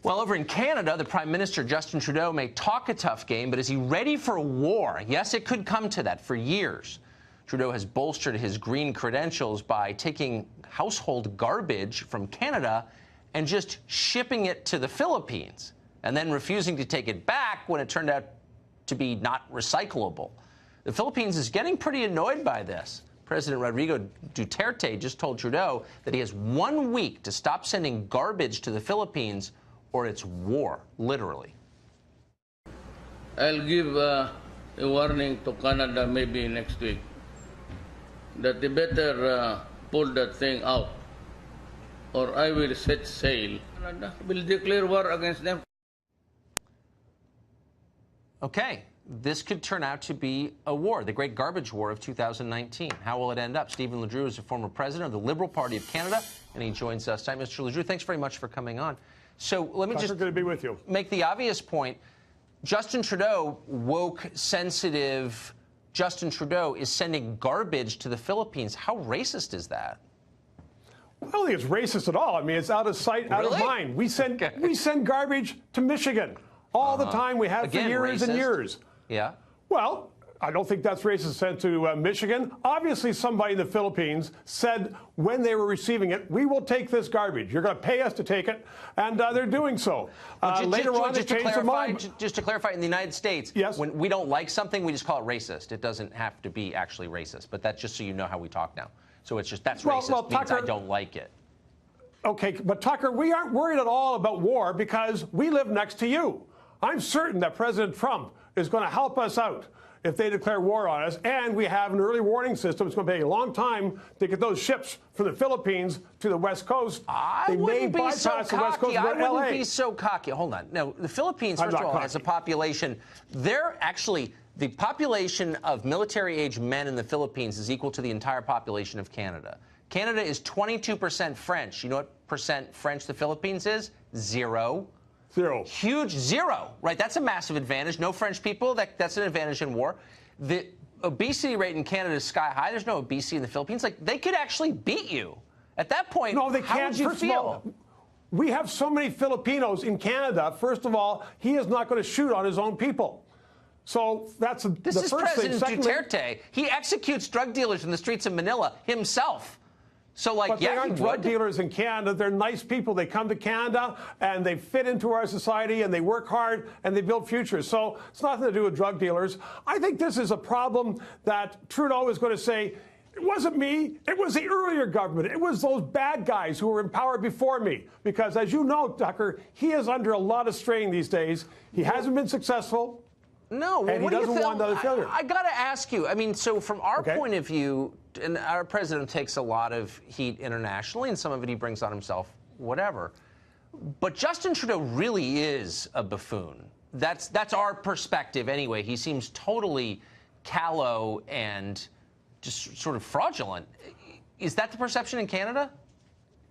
Well, over in Canada, the Prime Minister, Justin Trudeau, may talk a tough game, but is he ready for a war? Yes, it could come to that. For years, Trudeau has bolstered his green credentials by taking household garbage from Canada and just shipping it to the Philippines, and then refusing to take it back when it turned out to be not recyclable. The Philippines is getting pretty annoyed by this. President Rodrigo Duterte just told Trudeau that he has 1 week to stop sending garbage to the Philippines, or it's war, literally. I'll give a warning to Canada maybe next week that they better pull that thing out, or I will set sail. Canada will declare war against them. Okay, this could turn out to be a war, the Great Garbage War of 2019. How will it end up? Stephen Ledrew is a former president of the Liberal Party of Canada, and he joins us tonight. Mr. Ledrew, thanks very much for coming on. So let me just good to be with you. Make the obvious point. Justin Trudeau, woke, sensitive Justin Trudeau, is sending garbage to the Philippines. How racist is that? I don't think it's racist at all. I mean, it's out of sight, out of mind. We send garbage to Michigan all the time. We have Again, for years and years. Yeah. Well, I don't think that's racist sent to Michigan. Obviously, somebody in the Philippines said when they were receiving it, we will take this garbage. You're going to pay us to take it, and they're doing so. Later on, they changed their mind. Just to clarify, in the United States, yes, when we don't like something, we just call it racist. It doesn't have to be actually racist, but that's just so you know how we talk now. So it's just that's racist means Tucker, I don't like it. Okay, but Tucker, we aren't worried at all about war because we live next to you. I'm certain that President Trump is going to help us out if they declare war on us, and we have an early warning system. It's going to take a long time to get those ships from the Philippines to the West Coast. I wouldn't be so cocky. I wouldn't be so cocky. Hold on. No, the Philippines, first of all, has a population. They're actually, the population of military-age men in the Philippines is equal to the entire population of Canada. Canada is 22% French. You know what percent French the Philippines is? Zero. Zero. Huge zero, right? That's a massive advantage. No French people, that's an advantage in war. The obesity rate in Canada is sky high. There's no obesity in the Philippines. Like, they could actually beat you. At that point, no, they can't. How would you First feel? Of all, we have so many Filipinos in Canada. First of all, he is not going to shoot on his own people. So that's the first thing. This is President Duterte. He executes drug dealers in the streets of Manila himself. So, like, but they aren't drug dealers in Canada. They're nice people. They come to Canada, and they fit into our society, and they work hard, and they build futures. So it's nothing to do with drug dealers. I think this is a problem that Trudeau is going to say, it wasn't me. It was the earlier government. It was those bad guys who were in power before me. Because, as you know, Tucker, he is under a lot of strain these days. He hasn't been successful. No, well, and he doesn't want another failure. I got to ask you. I mean, so from our point of view, and our president takes a lot of heat internationally, and some of it he brings on himself, whatever. But Justin Trudeau really is a buffoon. That's our perspective anyway. He seems totally callow and just sort of fraudulent. Is that the perception in Canada?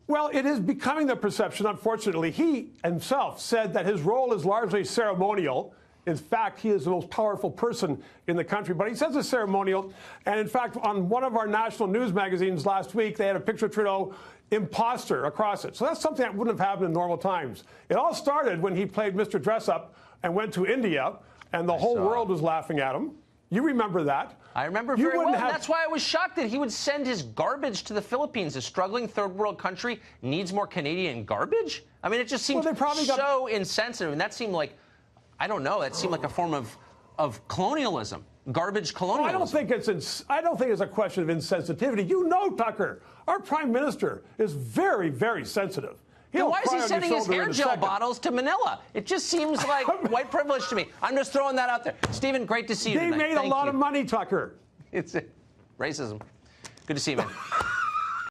Well, it is becoming the perception, unfortunately. He himself said that his role is largely ceremonial. In fact, he is the most powerful person in the country. But he says it's ceremonial. And in fact, on one of our national news magazines last week, they had a picture of Trudeau, imposter, across it. So that's something that wouldn't have happened in normal times. It all started when he played Mr. Dress-Up and went to India, and the whole world was laughing at him. You remember that. I remember very well. That's why I was shocked that he would send his garbage to the Philippines. A struggling third world country needs more Canadian garbage? I mean, it just seemed so insensitive. And that seemed like, I don't know, that seemed like a form of colonialism, garbage colonialism. I don't think it's a question of insensitivity. You know, Tucker, our prime minister is very, very sensitive. Why is he sending his hair gel bottles to Manila? It just seems like white privilege to me. I'm just throwing that out there. Stephen, great to see you tonight. They made a lot of money, Tucker. It's racism. Good to see you, man.